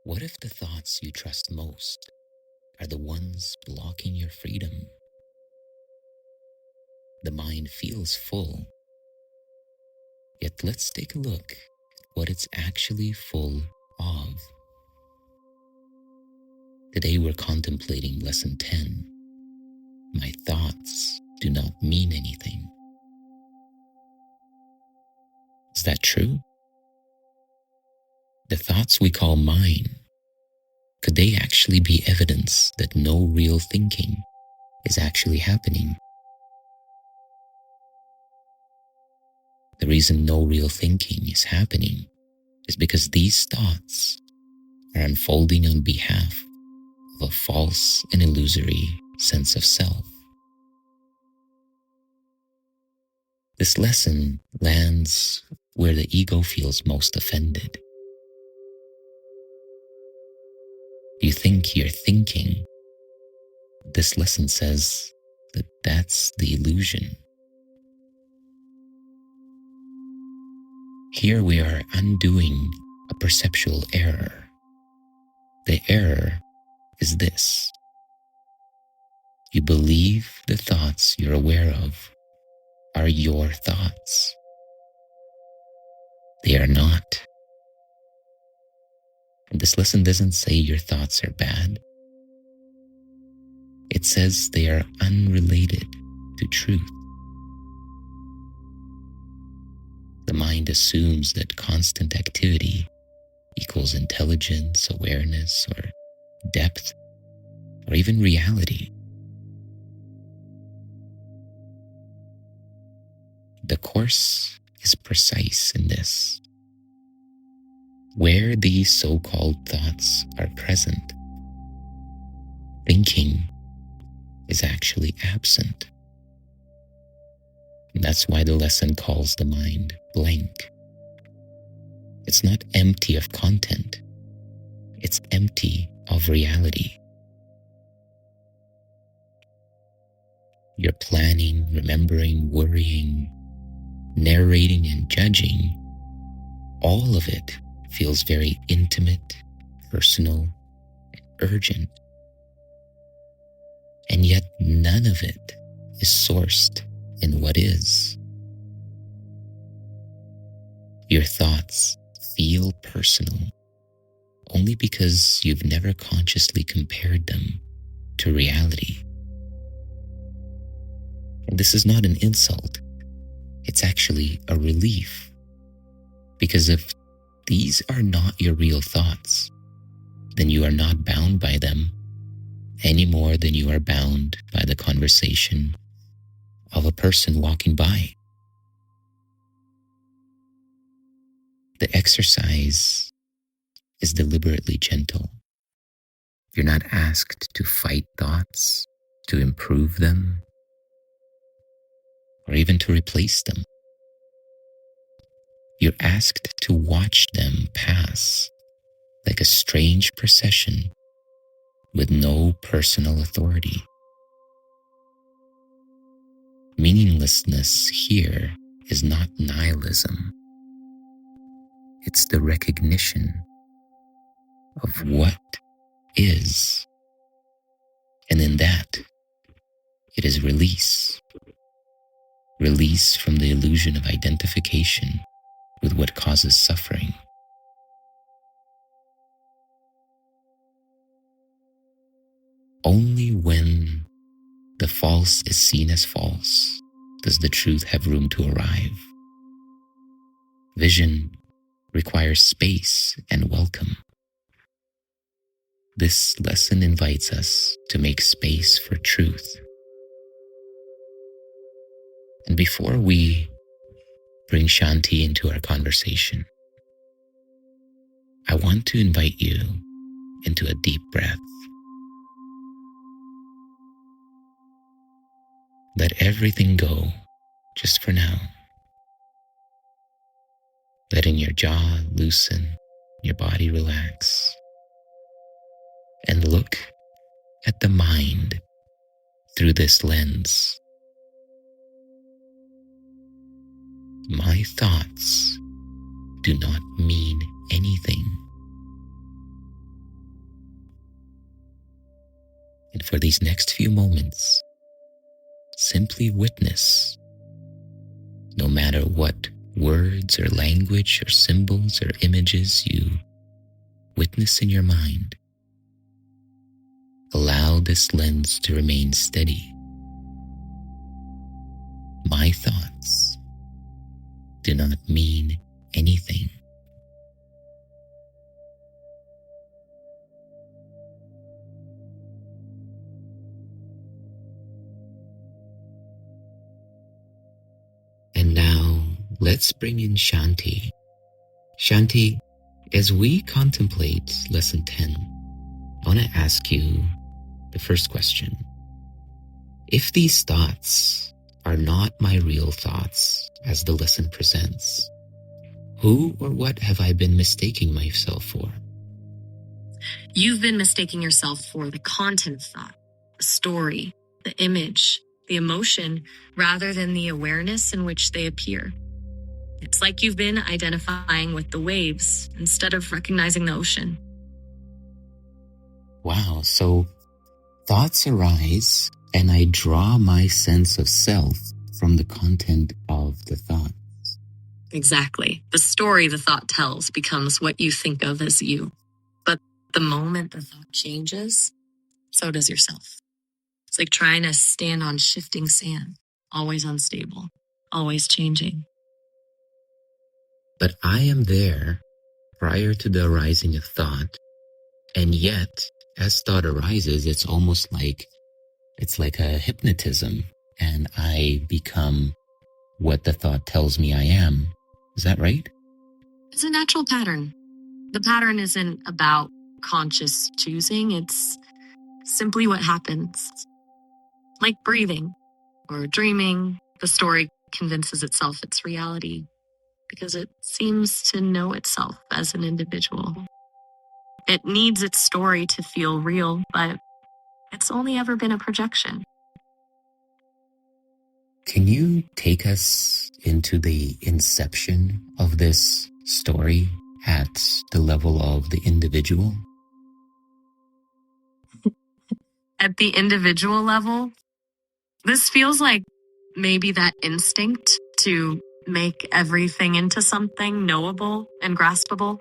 What if the thoughts you trust most are the ones blocking your freedom? The mind feels full, yet let's take a look at what it's actually full of. Today we're contemplating Lesson 10. My thoughts do not mean anything. Is that true? The thoughts we call mine, could they actually be evidence that no real thinking is actually happening? The reason no real thinking is happening is because these thoughts are unfolding on behalf of a false and illusory sense of self. This lesson lands where the ego feels most offended. You think you're thinking. This lesson says that that's the illusion. Here we are undoing a perceptual error. The error is this: you believe the thoughts you're aware of are your thoughts. They are not. And this lesson doesn't say your thoughts are bad. It says they are unrelated to truth. The mind assumes that constant activity equals intelligence, awareness, or depth, or even reality. The Course is precise in this. Where these so-called thoughts are present, thinking is actually absent. And that's why the lesson calls the mind blank. It's not empty of content. It's empty of reality. You're planning, remembering, worrying, narrating, and judging. All of it feels very intimate, personal, and urgent. And yet none of it is sourced in what is. Your thoughts feel personal only because you've never consciously compared them to reality. And this is not an insult. It's actually a relief. Because if these are not your real thoughts, then you are not bound by them any more than you are bound by the conversation of a person walking by. The exercise is deliberately gentle. You're not asked to fight thoughts, to improve them, or even to replace them. You're asked to watch them pass like a strange procession with no personal authority. Meaninglessness here is not nihilism. It's the recognition of what is. And in that, it is release. Release from the illusion of identification with what causes suffering. Only when the false is seen as false does the truth have room to arrive. Vision requires space and welcome. This lesson invites us to make space for truth. And before we bring Shanti into our conversation, I want to invite you into a deep breath. Let everything go just for now. Letting your jaw loosen, your body relax, and look at the mind through this lens. My thoughts do not mean anything. for these next few moments, simply witness. No matter what words or language or symbols or images you witness in your mind, allow this lens to remain steady. My thoughts do not mean anything. And now let's bring in Shanti. Shanti, as we contemplate Lesson 10, I want to ask you the first question. If these thoughts are not my real thoughts as the lesson presents, who or what have I been mistaking myself for? You've been mistaking yourself for the content of thought, the story, the image, the emotion, rather than the awareness in which they appear. It's like you've been identifying with the waves instead of recognizing the ocean. Wow, so thoughts arise and I draw my sense of self from the content of the thought. Exactly. The story the thought tells becomes what you think of as you. But the moment the thought changes, so does yourself. It's like trying to stand on shifting sand, always unstable, always changing. But I am there prior to the arising of thought, and yet, as thought arises, it's almost like it's like a hypnotism, and I become what the thought tells me I am. Is that right? It's a natural pattern. The pattern isn't about conscious choosing, it's simply what happens. Like breathing or dreaming, the story convinces itself it's reality because it seems to know itself as an individual. It needs its story to feel real, but it's only ever been a projection. Can you take us into the inception of this story at the level of the individual? At the individual level, this feels like maybe that instinct to make everything into something knowable and graspable.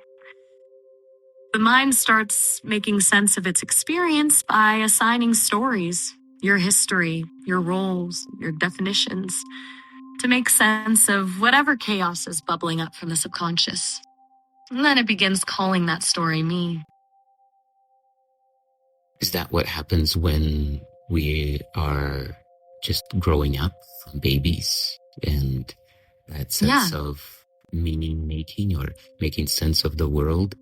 The mind starts making sense of its experience by assigning stories, your history, your roles, your definitions, to make sense of whatever chaos is bubbling up from the subconscious. And then it begins calling that story me. Is that what happens when we are just growing up from babies and that sense of meaning making or making sense of the world?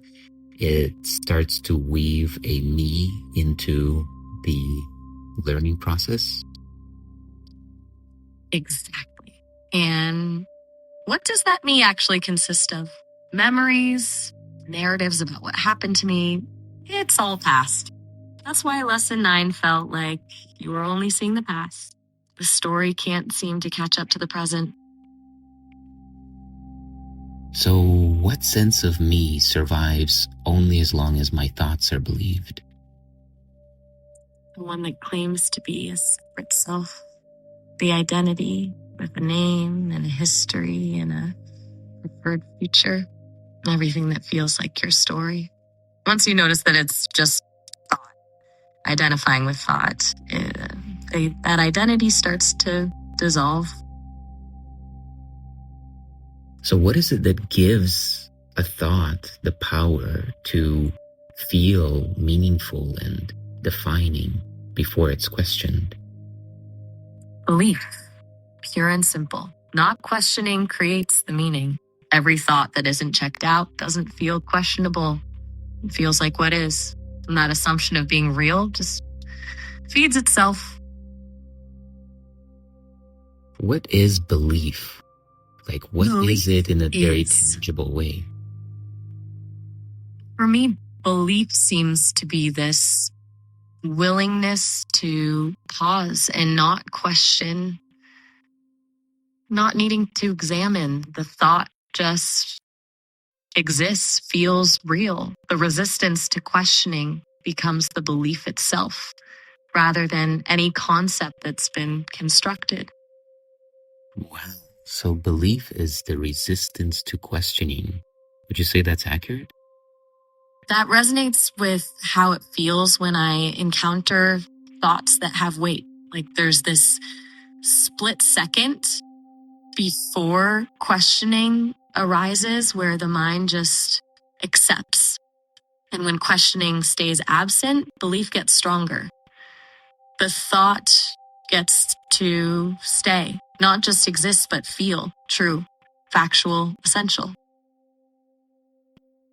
It starts to weave a me into the learning process? Exactly. And what does that me actually consist of? Memories, narratives about what happened to me. It's all past. That's why Lesson 9 felt like you were only seeing the past. The story can't seem to catch up to the present. So what sense of me survives only as long as my thoughts are believed? The one that claims to be a separate self. The identity with a name and a history and a preferred future. Everything that feels like your story. Once you notice that it's just thought, identifying with thought, that identity starts to dissolve. So what is it that gives a thought the power to feel meaningful and defining before it's questioned? Belief, pure and simple. Not questioning creates the meaning. Every thought that isn't checked out doesn't feel questionable. It feels like what is. And that assumption of being real just feeds itself. What is belief? Like, what is it in a very tangible way? For me, belief seems to be this willingness to pause and not question, not needing to examine. The thought just exists, feels real. The resistance to questioning becomes the belief itself. rather than any concept that's been constructed. Wow. So belief is the resistance to questioning. Would you say that's accurate? That resonates with how it feels when I encounter thoughts that have weight. Like there's this split second before questioning arises where the mind just accepts. And when questioning stays absent, belief gets stronger. The thought gets to stay, not just exist, but feel true, factual, essential.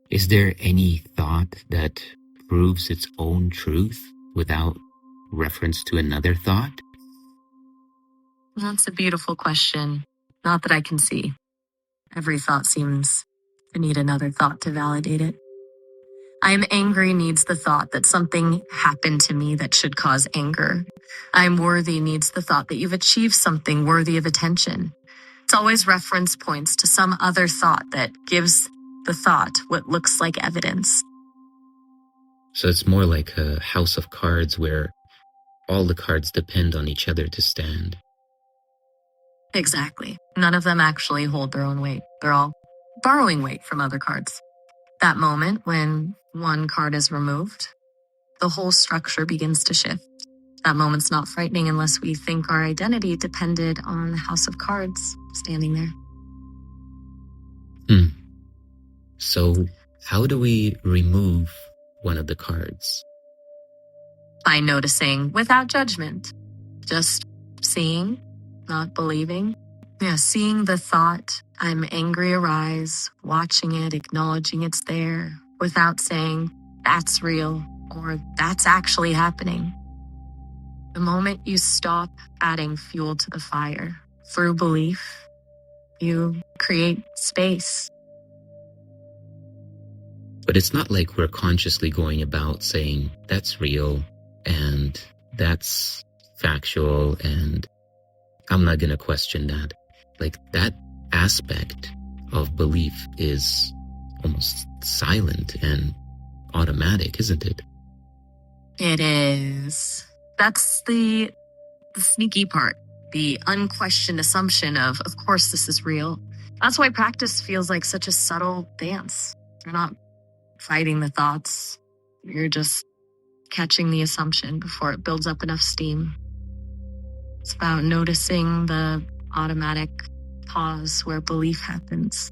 Is there any thought that proves its own truth without reference to another thought? That's a beautiful question. Not that I can see. Every thought seems to need another thought to validate it. I am angry needs the thought that something happened to me that should cause anger. I'm worthy needs the thought that you've achieved something worthy of attention. It's always reference points to some other thought that gives the thought what looks like evidence. So it's more like a house of cards where all the cards depend on each other to stand. Exactly. None of them actually hold their own weight. They're all borrowing weight from other cards. That moment when one card is removed, the whole structure begins to shift. That moment's not frightening unless we think our identity depended on the house of cards standing there. So how do we remove one of the cards? By noticing without judgment, just seeing, not believing. Yeah, seeing the thought, I'm angry arise, watching it, acknowledging it's there, without saying, that's real, or that's actually happening. The moment you stop adding fuel to the fire through belief, you create space. But it's not like we're consciously going about saying, that's real, and that's factual, and I'm not going to question that. Like that aspect of belief is almost silent and automatic, isn't it? It is. That's the sneaky part, the unquestioned assumption of course this is real. That's why practice feels like such a subtle dance. You're not fighting the thoughts. You're just catching the assumption before it builds up enough steam. It's about noticing the automatic pause where belief happens.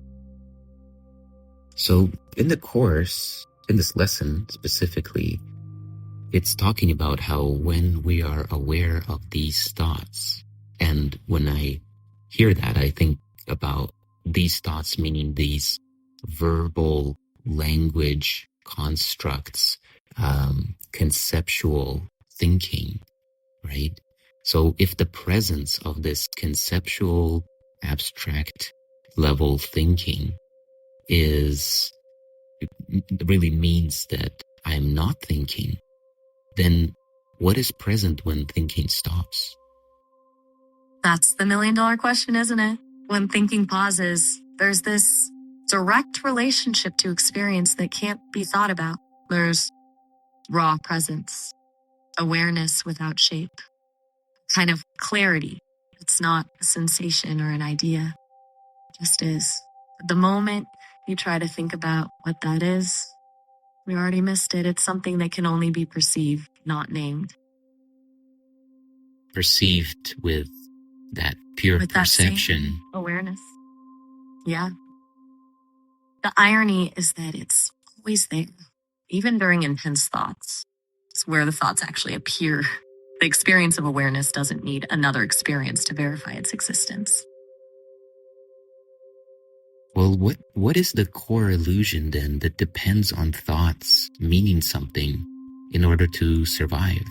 So in the course, in this lesson specifically, it's talking about how when we are aware of these thoughts, and when I hear that, I think about these thoughts meaning these verbal language constructs, conceptual thinking, right? So if the presence of this conceptual, abstract level thinking really means that I'm not thinking, then what is present when thinking stops? That's the $1 million question, isn't it? When thinking pauses, there's this direct relationship to experience that can't be thought about. There's raw presence, awareness without shape, kind of clarity. It's not a sensation or an idea. It just is. The moment you try to think about what that is, we already missed it. It's something that can only be perceived, not named. Perceived with that pure With that perception. same awareness. Yeah. The irony is that it's always there, even during intense thoughts. It's where the thoughts actually appear. The experience of awareness doesn't need another experience to verify its existence. Well, what is the core illusion then that depends on thoughts meaning something in order to survive?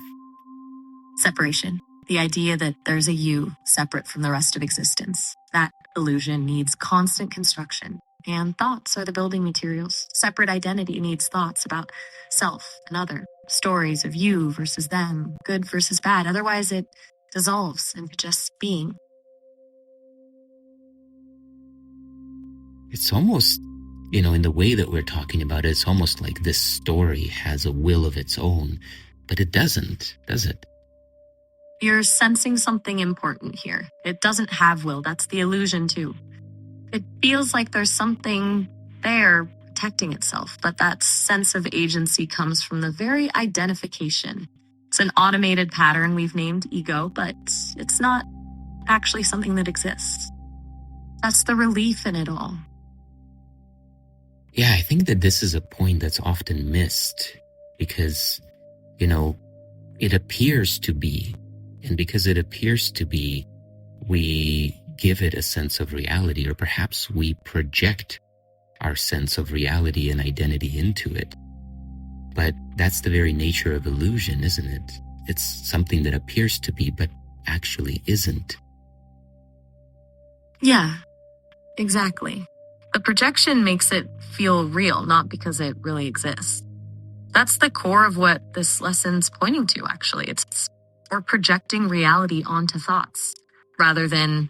Separation. The idea that there's a you separate from the rest of existence. That illusion needs constant construction, and thoughts are the building materials. Separate identity needs thoughts about self and other, stories of you versus them, good versus bad. Otherwise, it dissolves into just being. It's almost, in the way that we're talking about it, it's almost like this story has a will of its own, but it doesn't, does it? You're sensing something important here. It doesn't have will. That's the illusion, too. It feels like there's something there protecting itself, but that sense of agency comes from the very identification. It's an automated pattern we've named ego, but it's not actually something that exists. That's the relief in it all. Yeah, I think that this is a point that's often missed because, it appears to be. And because it appears to be, we give it a sense of reality, or perhaps we project our sense of reality and identity into it. But that's the very nature of illusion, isn't it? It's something that appears to be, but actually isn't. Yeah, exactly. The projection makes it feel real, not because it really exists. That's the core of what this lesson's pointing to, actually. We're projecting reality onto thoughts rather than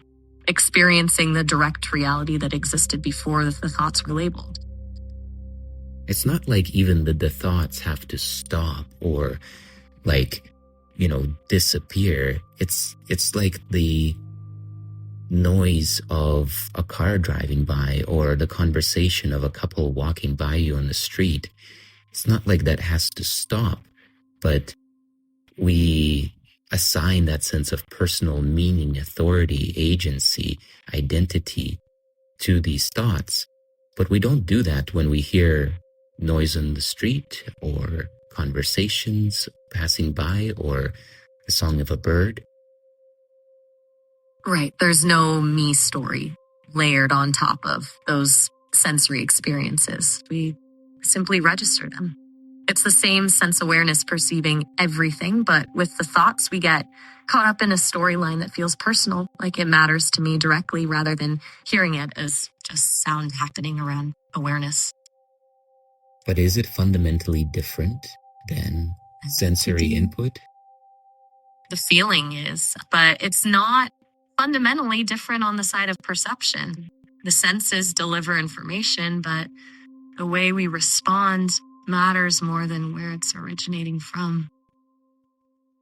experiencing the direct reality that existed before the thoughts were labeled. It's not like even the thoughts have to stop or disappear. It's like the noise of a car driving by or the conversation of a couple walking by you on the street. It's not like that has to stop, but we assign that sense of personal meaning, authority, agency, identity to these thoughts. But we don't do that when we hear noise on the street or conversations passing by or the song of a bird. Right. There's no me story layered on top of those sensory experiences. We simply register them. It's the same sense awareness perceiving everything, but with the thoughts, we get caught up in a storyline that feels personal, like it matters to me directly rather than hearing it as just sound happening around awareness. But is it fundamentally different than sensory input? The feeling is, but it's not fundamentally different on the side of perception. The senses deliver information, but the way we respond matters more than where it's originating from.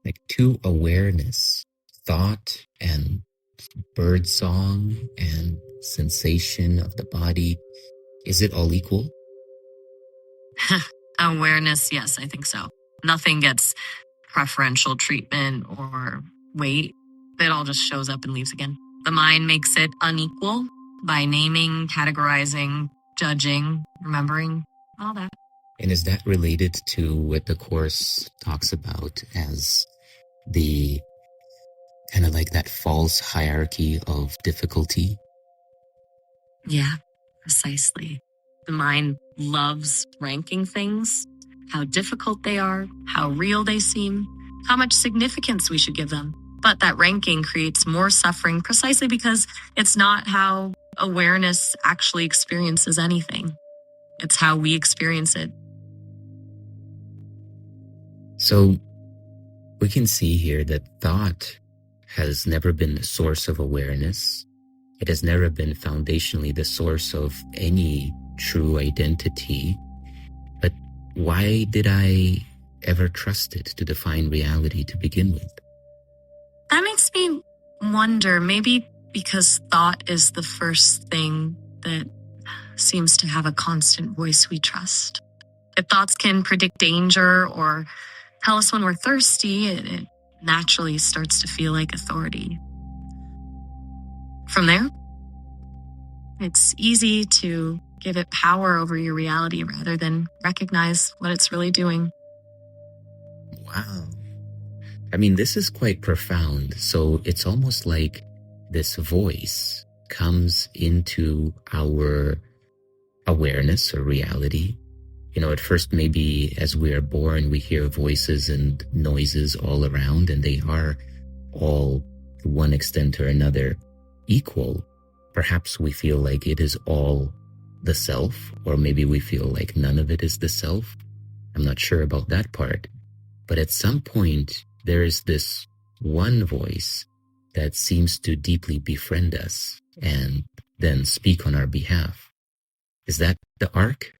Like to awareness, thought and bird song and sensation of the body, is it all equal? Awareness, yes, I think so. Nothing gets preferential treatment or weight. It all just shows up and leaves again. The mind makes it unequal by naming, categorizing, judging, remembering, all that. And is that related to what the Course talks about as the kind of like that false hierarchy of difficulty? Yeah, precisely. The mind loves ranking things, how difficult they are, how real they seem, how much significance we should give them. But that ranking creates more suffering precisely because it's not how awareness actually experiences anything. It's how we experience it. So we can see here that thought has never been the source of awareness. It has never been foundationally the source of any true identity. But why did I ever trust it to define reality to begin with? That makes me wonder, maybe because thought is the first thing that seems to have a constant voice we trust. If thoughts can predict danger or tell us when we're thirsty, it naturally starts to feel like authority. From there, it's easy to give it power over your reality rather than recognize what it's really doing. Wow. I mean, this is quite profound. So it's almost like this voice comes into our awareness or reality. At first, maybe as we are born, we hear voices and noises all around, and they are all, to one extent or another, equal. Perhaps we feel like it is all the self, or maybe we feel like none of it is the self. I'm not sure about that part. But at some point, there is this one voice that seems to deeply befriend us and then speak on our behalf. Is that the arc?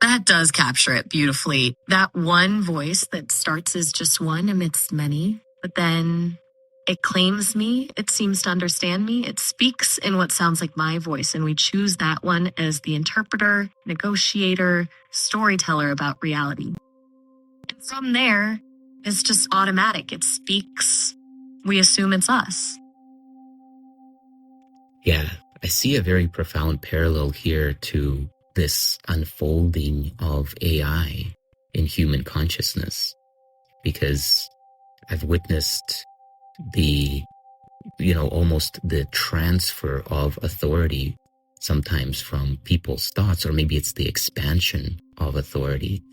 That does capture it beautifully. That one voice that starts as just one amidst many, but then it claims me, it seems to understand me, it speaks in what sounds like my voice, and we choose that one as the interpreter, negotiator, storyteller about reality. And from there, it's just automatic. It speaks. We assume it's us. Yeah, I see a very profound parallel here to this unfolding of AI in human consciousness, because I've witnessed the, almost the transfer of authority sometimes from people's thoughts, or maybe it's the expansion of authority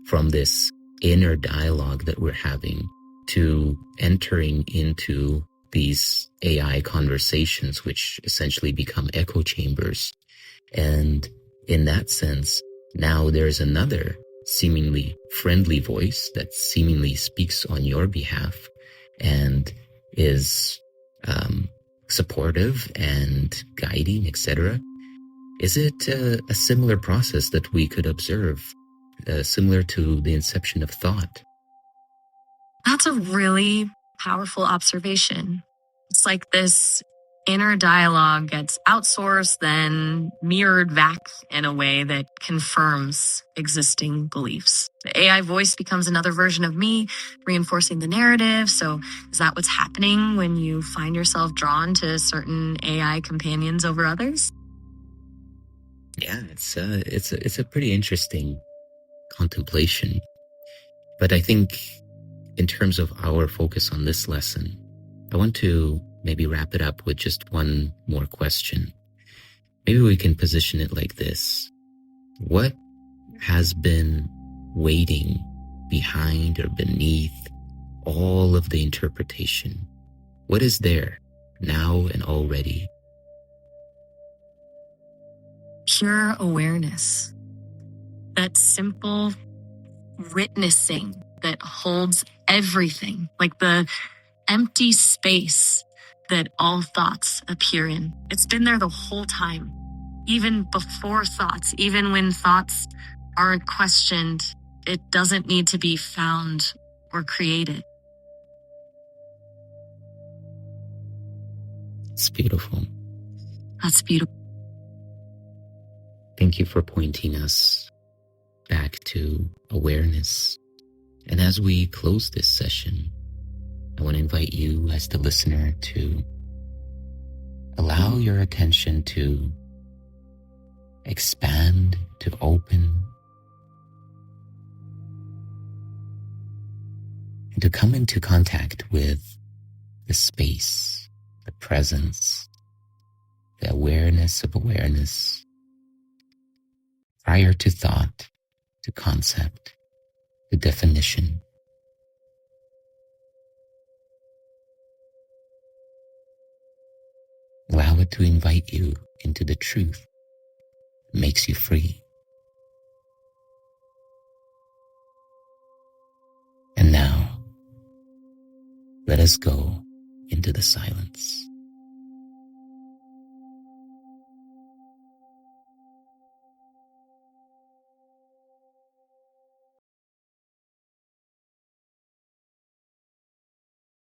from this inner dialogue that we're having to entering into these AI conversations, which essentially become echo chambers. And in that sense, now there's another seemingly friendly voice that seemingly speaks on your behalf and is supportive and guiding, etc. Is it a similar process that we could observe, similar to the inception of thought? That's a really powerful observation. It's like this inner dialogue gets outsourced, then mirrored back in a way that confirms existing beliefs. The AI voice becomes another version of me, reinforcing the narrative. So is that what's happening when you find yourself drawn to certain AI companions over others? Yeah, it's a pretty interesting contemplation. But I think in terms of our focus on this lesson, I want to maybe wrap it up with just one more question. Maybe we can position it like this. What has been waiting behind or beneath all of the interpretation? What is there now and already? Pure awareness. That simple witnessing that holds everything, like the empty space that all thoughts appear in. It's been there the whole time, even before thoughts, even when thoughts aren't questioned. It doesn't need to be found or created. It's beautiful. That's beautiful. Thank you for pointing us back to awareness. And as we close this session, I want to invite you as the listener to allow your attention to expand, to open, and to come into contact with the space, the presence, the awareness of awareness, prior to thought, to concept, to definition. Allow it to invite you into the truth that makes you free. And now, let us go into the silence.